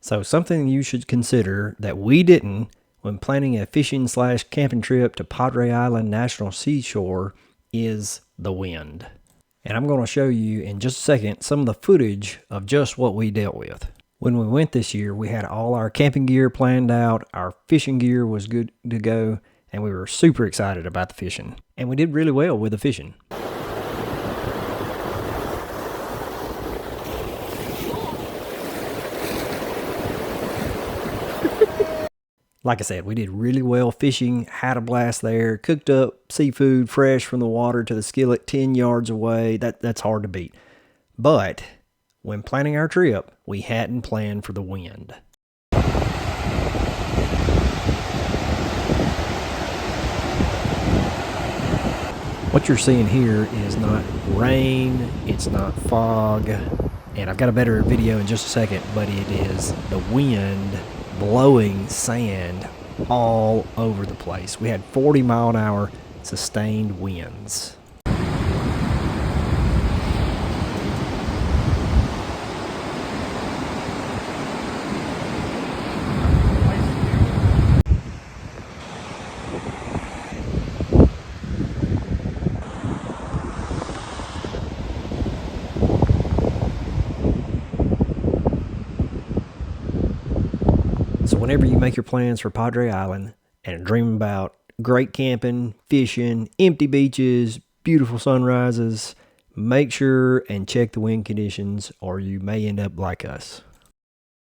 So something you should consider that we didn't when planning a fishing/camping trip to Padre Island National Seashore is the wind. And I'm going to show you in just a second some of the footage of just what we dealt with. When we went this year, we had all our camping gear planned out, our fishing gear was good to go, and we were super excited about the fishing. And we did really well with the fishing. Like I said, we did really well fishing, had a blast there, cooked up seafood fresh from the water to the skillet 10 yards away. That's hard to beat. But when planning our trip, we hadn't planned for the wind. What you're seeing here is not rain, it's not fog, and I've got a better video in just a second, but it is the wind blowing sand all over the place. We had 40-mile-an-hour sustained winds. So whenever you make your plans for Padre Island and dream about great camping, fishing, empty beaches, beautiful sunrises, make sure and check the wind conditions or you may end up like us.